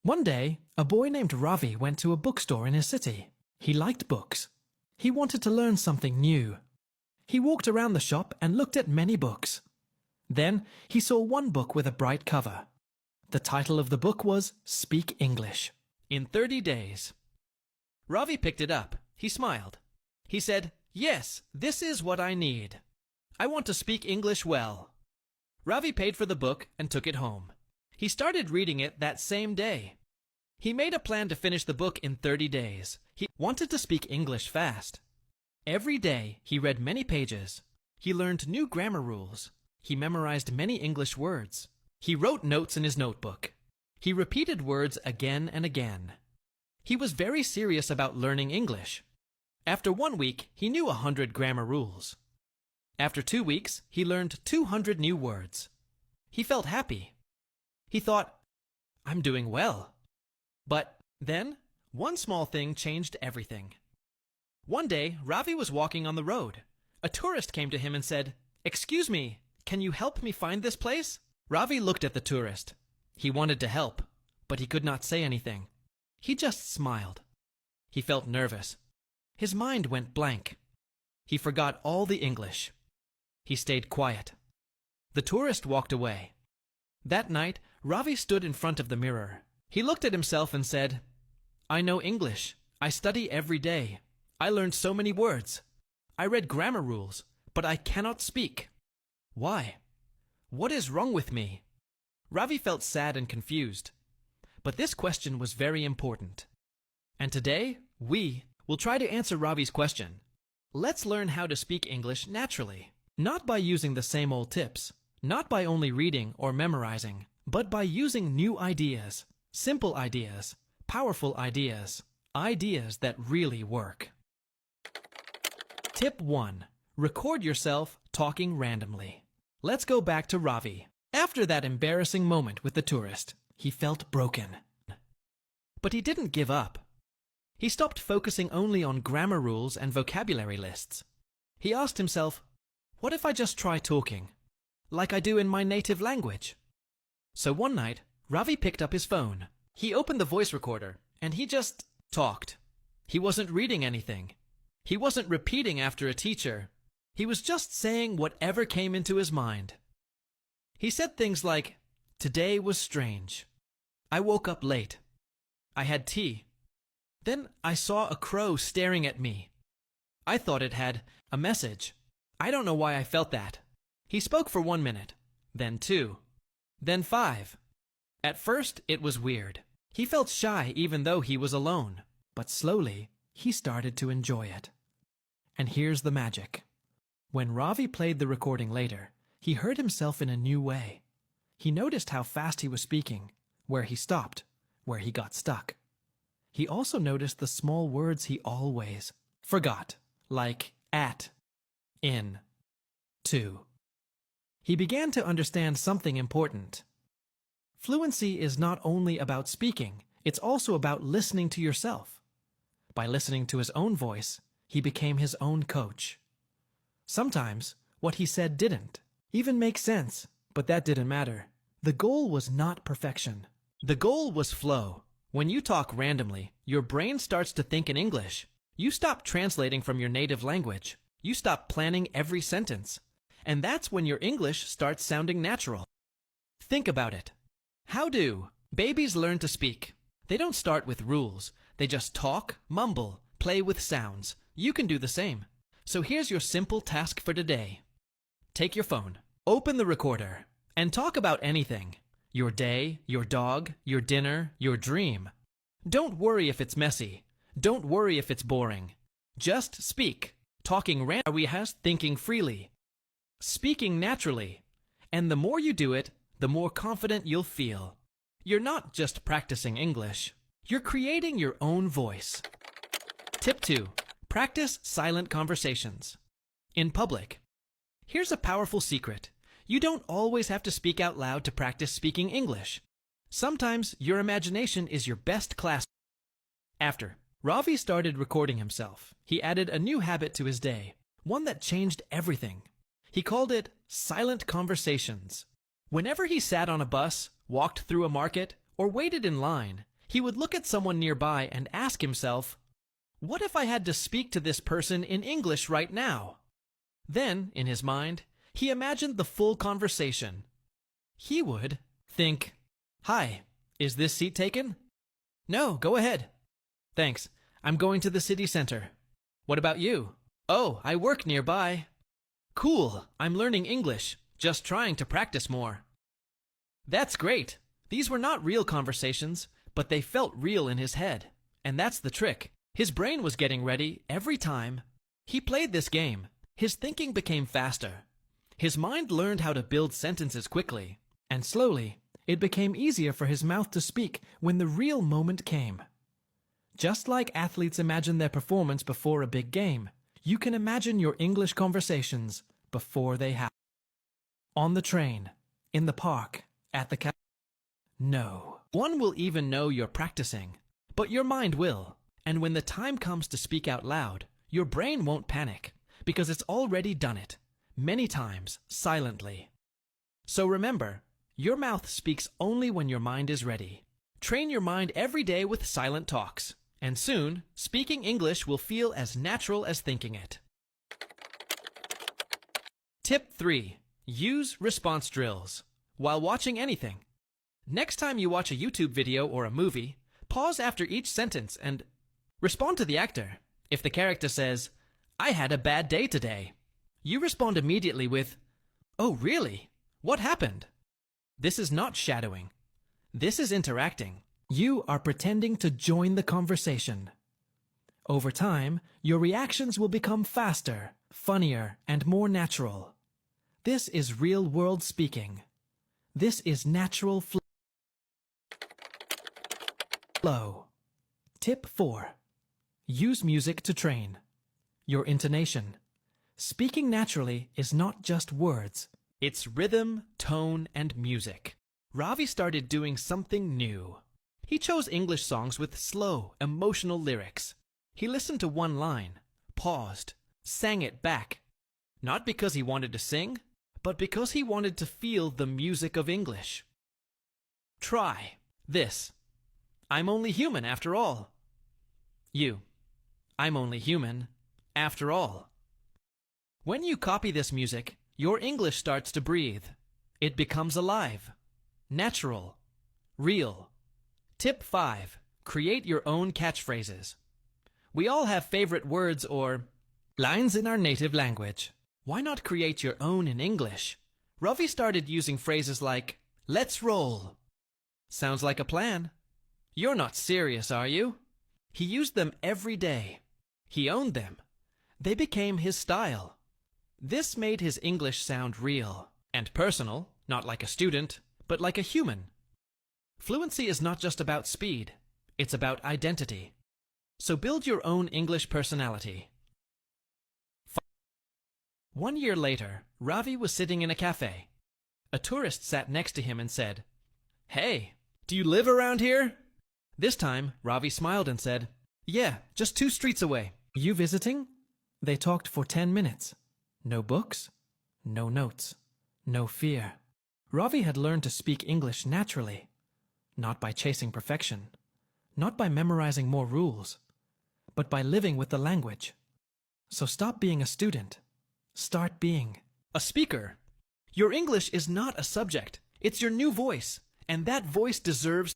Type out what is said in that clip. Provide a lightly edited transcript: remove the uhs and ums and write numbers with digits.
One day, a boy named Ravi went to a bookstore in his city. He liked books. He wanted to learn something new. He walked around the shop and looked at many books. Then he saw one book with a bright cover. The title of the book was Speak English in 30 Days. Ravi picked it up. He smiled. He said, "Yes, this is what I need. I want to speak English well." Ravi paid for the book and took it home. He started reading it that same day. He made a plan to finish the book in 30 days. He wanted to speak English fast. Every day, he read many pages. He learned new grammar rules. He memorized many English words. He wrote notes in his notebook. He repeated words again and again. He was very serious about learning English. After 1 week, he knew 100 grammar rules. After 2 weeks, he learned 200 new words. He felt happy. He thought, "I'm doing well." But then, one small thing changed everything. One day, Ravi was walking on the road. A tourist came to him and said, "Excuse me, can you help me find this place?" Ravi looked at the tourist. He wanted to help, but he could not say anything. He just smiled. He felt nervous. His mind went blank. He forgot all the English. He stayed quiet. The tourist walked away. That night, Ravi stood in front of the mirror. He looked at himself and said, "I know English. I study every day. I learned so many words. I read grammar rules, but I cannot speak. Why? What is wrong with me?" Ravi felt sad and confused. But this question was very important. And today, we will try to answer Ravi's question. Let's learn how to speak English naturally, not by using the same old tips, not by only reading or memorizing, but by using new ideas, simple ideas, powerful ideas, ideas that really work. Tip 1. Record yourself talking randomly. Let's go back to Ravi. After that embarrassing moment with the tourist, he felt broken. But he didn't give up. He stopped focusing only on grammar rules and vocabulary lists. He asked himself, what if I just try talking, like I do in my native language? So one night, Ravi picked up his phone. He opened the voice recorder, and he just talked. He wasn't reading anything. He wasn't repeating after a teacher. He was just saying whatever came into his mind. He said things like, "Today was strange. I woke up late. I had tea. Then I saw a crow staring at me. I thought it had a message. I don't know why I felt that." He spoke for 1 minute, then 2, then 5. At first, it was weird. He felt shy even though he was alone. But slowly, he started to enjoy it. And here's the magic. When Ravi played the recording later, he heard himself in a new way. He noticed how fast he was speaking, where he stopped, where he got stuck. He also noticed the small words he always forgot, like at, in, to. He began to understand something important. Fluency is not only about speaking, it's also about listening to yourself. By listening to his own voice, he became his own coach. Sometimes, what he said didn't even make sense, but that didn't matter. The goal was not perfection. The goal was flow. When you talk randomly, your brain starts to think in English. You stop translating from your native language. You stop planning every sentence. And that's when your English starts sounding natural. Think about it. How do babies learn to speak? They don't start with rules. They just talk, mumble, play with sounds. You can do the same. So here's your simple task for today. Take your phone, open the recorder, and talk about anything. Your day, your dog, your dinner, your dream. Don't worry if it's messy. Don't worry if it's boring. Just speak. Talking randomly has thinking freely. Speaking naturally. And the more you do it, the more confident you'll feel. You're not just practicing English. You're creating your own voice. Tip 2. Practice silent conversations. In public. Here's a powerful secret. You don't always have to speak out loud to practice speaking English. Sometimes your imagination is your best class. After Ravi started recording himself, he added a new habit to his day, one that changed everything. He called it silent conversations. Whenever he sat on a bus, walked through a market, or waited in line, He would look at someone nearby and ask himself, what if I had to speak to this person in English right now? Then, in his mind, he imagined the full conversation. He would think, "Hi, is this seat taken?" "No, go ahead." "Thanks, I'm going to the city center." "What about you?" "Oh, I work nearby." "Cool, I'm learning English, just trying to practice more." That's great. These were not real conversations, but they felt real in his head. And that's the trick. His brain was getting ready every time he played this game. His thinking became faster. His mind learned how to build sentences quickly, and slowly, it became easier for his mouth to speak when the real moment came. Just like athletes imagine their performance before a big game, you can imagine your English conversations before they happen. On the train, in the park, at the No one will even know you're practicing, but your mind will. And when the time comes to speak out loud, your brain won't panic, because it's already done it, many times, silently. So remember, your mouth speaks only when your mind is ready. Train your mind every day with silent talks, and soon, speaking English will feel as natural as thinking it. Tip 3. Use response drills while watching anything. Next time you watch a YouTube video or a movie, pause after each sentence and respond to the actor. If the character says, "I had a bad day today," you respond immediately with, "Oh, really? What happened?" This is not shadowing. This is interacting. You are pretending to join the conversation. Over time, your reactions will become faster, funnier, and more natural. This is real-world speaking. This is natural flow. Tip 4. Use music to train your intonation. Speaking naturally is not just words. It's rhythm, tone, and music. Ravi started doing something new. He chose English songs with slow, emotional lyrics. He listened to one line, paused, sang it back. Not because he wanted to sing, but because he wanted to feel the music of English. Try this. I'm only human after all. You. I'm only human after all. When you copy this music, your English starts to breathe. It becomes alive, natural, real. Tip 5. Create your own catchphrases. We all have favorite words or lines in our native language. Why not create your own in English? Ravi started using phrases like, "Let's roll." Sounds like a plan. You're not serious, are you? He used them every day. He owned them. They became his style. This made his English sound real and personal, not like a student, but like a human. Fluency is not just about speed. It's about identity. So build your own English personality. 1 year later, Ravi was sitting in a cafe. A tourist sat next to him and said, "Hey, do you live around here?" This time, Ravi smiled and said, "Yeah, just 2 streets away." "You visiting?" They talked for 10 minutes. No books, no notes, no fear. Ravi had learned to speak English naturally, not by chasing perfection, not by memorizing more rules, but by living with the language. So stop being a student. Start being a speaker. Your English is not a subject. It's your new voice, and that voice deserves